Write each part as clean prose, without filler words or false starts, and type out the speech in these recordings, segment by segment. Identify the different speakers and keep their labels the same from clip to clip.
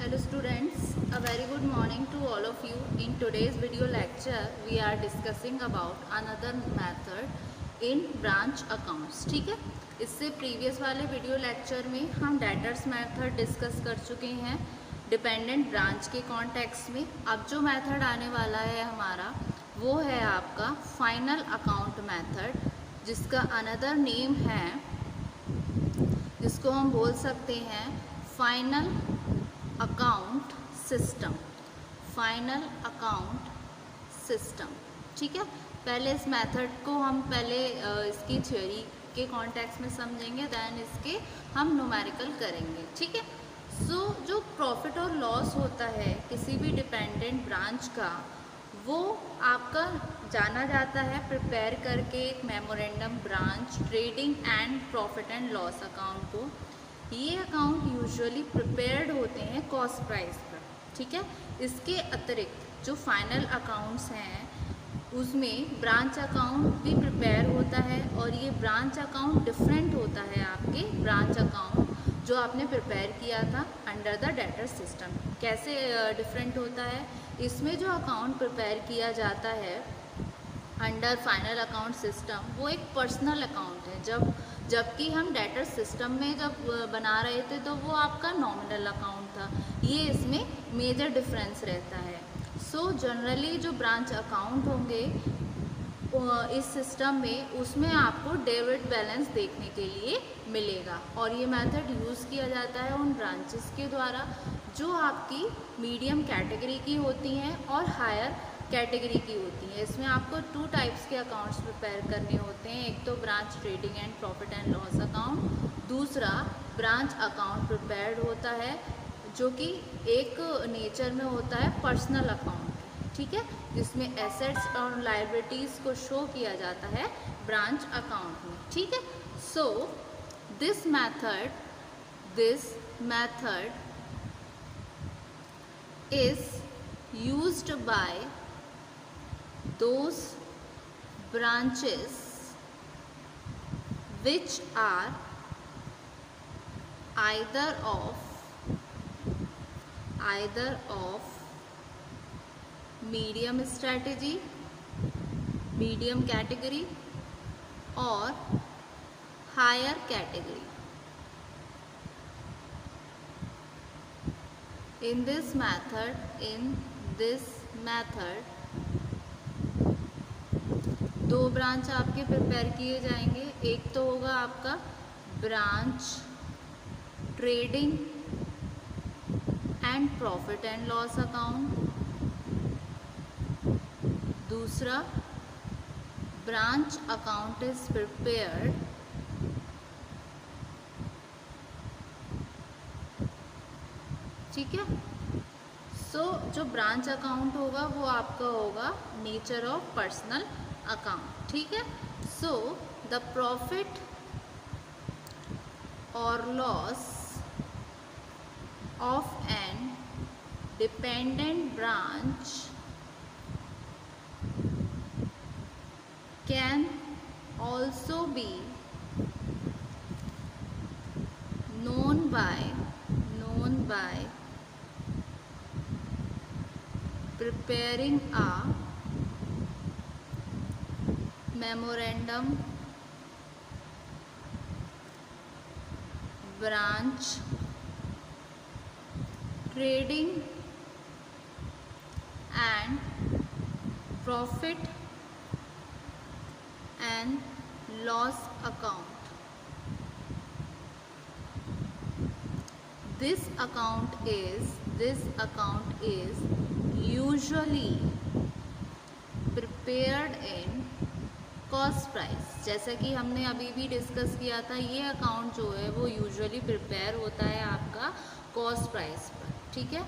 Speaker 1: Hello students, a very good morning to all of you. In today's video lecture, we are discussing about another method in branch accounts. ठीक है, इससे previous वाले video lecture में हम debtors method discuss कर चुके हैं dependent branch के कॉन्टेक्स्ट में। अब जो मेथड आने वाला है हमारा वो है आपका फाइनल अकाउंट मेथड, जिसका अनदर नेम है, जिसको हम बोल सकते हैं final account system. Final account system, ठीक है। पहले इस मेथड को हम इसकी थ्योरी के कॉन्टेक्स्ट में समझेंगे, देन इसके हम न्यूमेरिकल करेंगे, ठीक है। जो प्रॉफिट और लॉस होता है किसी भी डिपेंडेंट ब्रांच का, वो आपका जाना जाता है प्रिपेयर करके एक memorandum branch trading and profit and loss account को। ये अकाउंट यूजुअली प्रिपेयर्ड होते हैं कॉस्ट प्राइस पर, ठीक है। इसके अतिरिक्त जो फाइनल अकाउंट्स हैं उसमें ब्रांच अकाउंट भी प्रिपेयर होता है, और ये ब्रांच अकाउंट डिफरेंट होता है आपके ब्रांच अकाउंट जो आपने प्रिपेयर किया था अंडर द डेटर सिस्टम। कैसे डिफरेंट होता है? इसमें जो अकाउंट प्रिपेयर किया जाता है अंडर फाइनल अकाउंट सिस्टम वो एक पर्सनल अकाउंट है, जबकि हम डेटर सिस्टम में जब बना रहे थे तो वो आपका नॉमिनल अकाउंट था। ये इसमें मेजर डिफरेंस रहता है। जनरली जो ब्रांच अकाउंट होंगे इस सिस्टम में, उसमें आपको डेबिट बैलेंस देखने के लिए मिलेगा, और ये मेथड यूज़ किया जाता है उन ब्रांचेस के द्वारा जो आपकी मीडियम कैटेगरी की होती हैं और हायर कैटेगरी की होती है। इसमें आपको 2 टाइप्स के अकाउंट्स प्रिपेयर करने होते हैं, एक तो branch trading and profit and loss account, दूसरा ब्रांच अकाउंट प्रिपेयर्ड होता है जो कि एक नेचर में होता है पर्सनल अकाउंट, ठीक है, जिसमें एसेट्स और लायबिलिटीज़ को शो किया जाता है ब्रांच अकाउंट में, ठीक है। This method is used by those branches which are either of medium strategy, medium category or higher category. In this method दो ब्रांच आपके प्रिपेयर किए जाएंगे। एक तो होगा आपका branch trading and profit and loss account, दूसरा ब्रांच अकाउंट इज प्रिपेयर्ड ठीक है। जो ब्रांच अकाउंट होगा वो आपका होगा नेचर ऑफ पर्सनल अकाउंट, ठीक है। द प्रॉफिट और loss of an dependent branch can also be known by preparing a memorandum branch trading and profit and loss account. This account is usually prepared in cost price. जैसा कि हमने अभी भी discuss किया था, ये account जो है वो यूजुअली प्रिपेयर होता है आपका कॉस्ट प्राइस पर, ठीक है।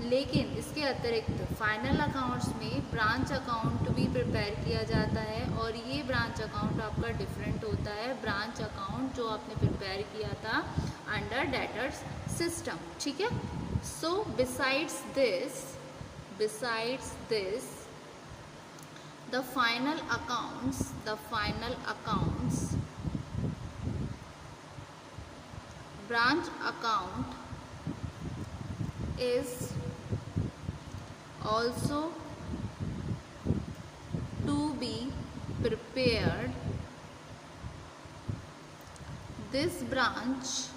Speaker 1: लेकिन इसके अतिरिक्त फाइनल अकाउंट्स में ब्रांच अकाउंट भी प्रिपेयर किया जाता है, और ये ब्रांच अकाउंट आपका डिफरेंट होता है ब्रांच अकाउंट जो आपने प्रिपेयर किया था अंडर डेटर्स सिस्टम, ठीक है। Besides this the final accounts branch account is also to be prepared. This branch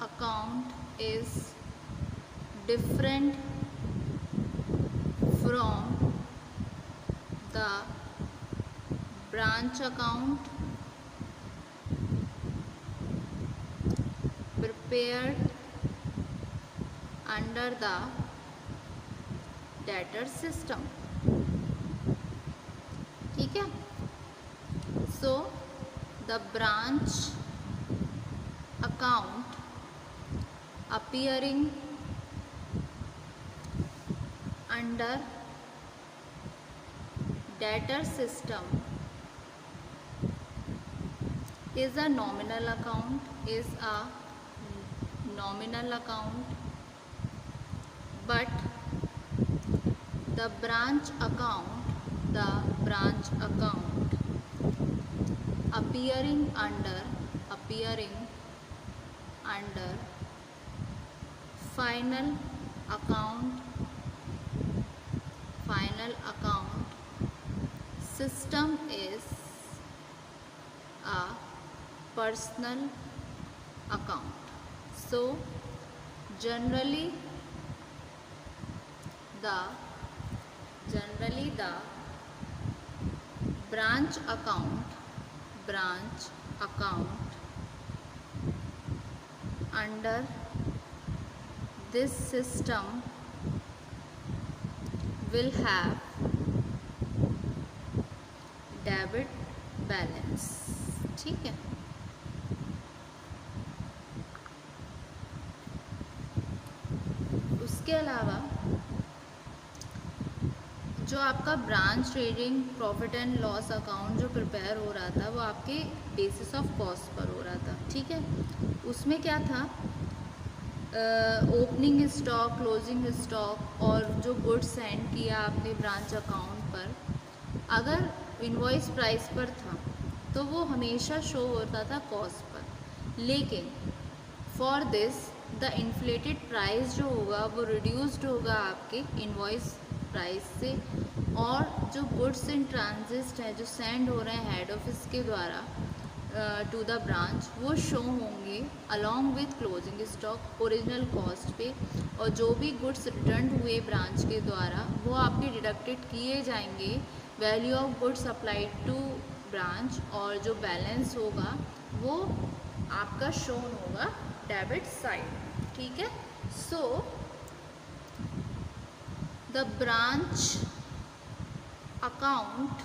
Speaker 1: account is different from the branch account prepared under the debtor system. ठीक है. So the branch account appearing under debtor system is a nominal account, but the branch account appearing under final account system is a personal account. So generally the branch account under this system will have debit balance. ठीक है. उसके अलावा जो आपका branch trading profit and loss account जो prepare हो रहा था वो आपके बेसिस ऑफ कॉस्ट पर हो रहा था. ठीक है. उसमें क्या था, ओपनिंग स्टॉक, क्लोजिंग स्टॉक और जो गुड्स सेंड किया आपने ब्रांच अकाउंट पर, अगर इनवॉइस प्राइस पर था तो वो हमेशा शो होता था कॉस्ट पर. लेकिन for this the inflated price जो होगा वो रिड्यूस्ड होगा आपके इनवॉइस प्राइस से, और जो गुड्स इन ट्रांजिट है जो सेंड हो रहे हैं हेड ऑफिस के द्वारा टू द ब्रांच वो शो होंगे along with closing stock original cost पे, और जो भी गुड्स रिटर्न हुए ब्रांच के द्वारा वो आपके डिडक्टेड किए जाएंगे value of goods applied to branch, और जो बैलेंस होगा वो आपका शोन होगा डेबिट साइड. ठीक है. So the branch account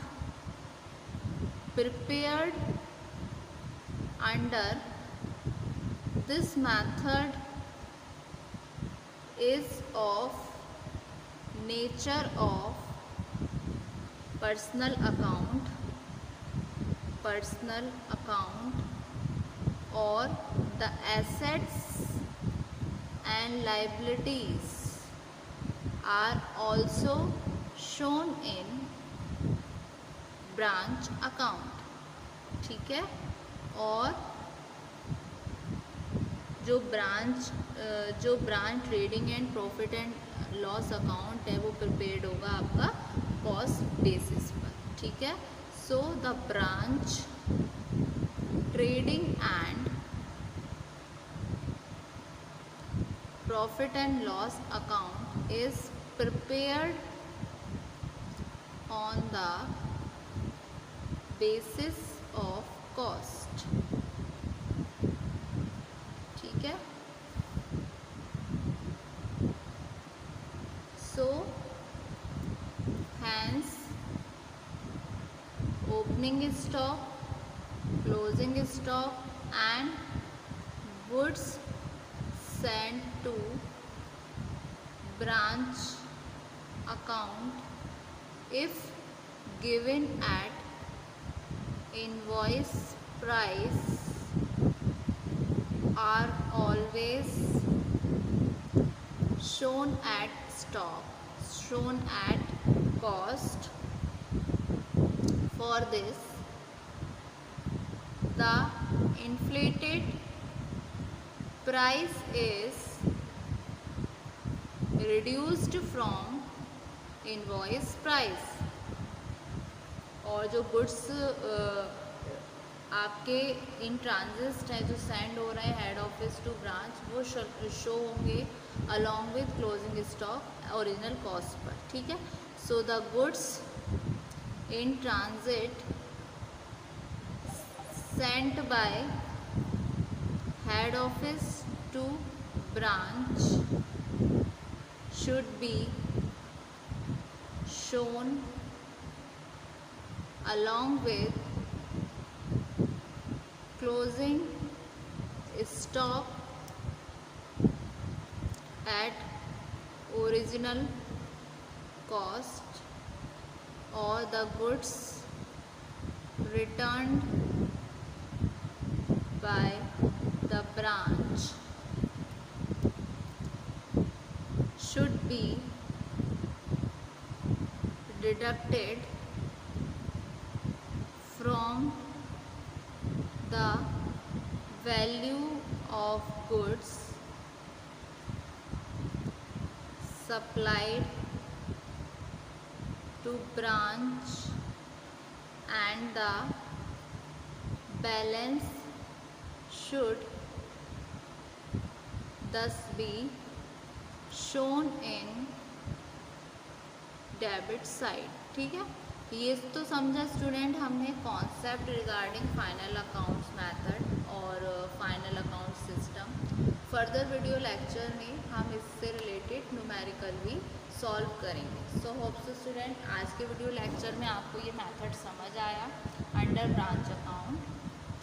Speaker 1: prepared under this method is of nature of personal account or the assets and liabilities are also shown in branch account. ठीक है. और जो branch trading and profit and loss account है वो prepared होगा आपका cost basis पर. ठीक है. So the branch trading and profit and loss account is prepared on the basis of cost. ठीक है. So hence opening stock, closing stock and goods sent to branch account if given at invoice price are always shown at cost. For this the inflated price is reduced from invoice price. और जो goods आपके in transit है जो send हो रहे हैं head office to branch, वो show होंगे along with closing stock original cost पर, ठीक है। So the goods in transit sent by head office to branch should be shown along with closing stock at original cost, or the goods returned by the branch should be deducted from the value of goods supplied to branch, and the balance should thus be shown in debit side, ठीक है। ये तो समझा student हमने concept regarding final accounts method और final account system. Further video lecture में हम इससे रिलेटेड न्यूमेरिकल भी सॉल्व करेंगे। सो होप सो स्टूडेंट आज के वीडियो लेक्चर में आपको ये मेथड समझ आया under branch account.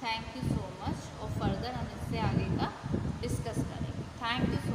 Speaker 1: Thank you so much, और फर्दर हम इससे आगे का डिस्कस करेंगे। Thank you.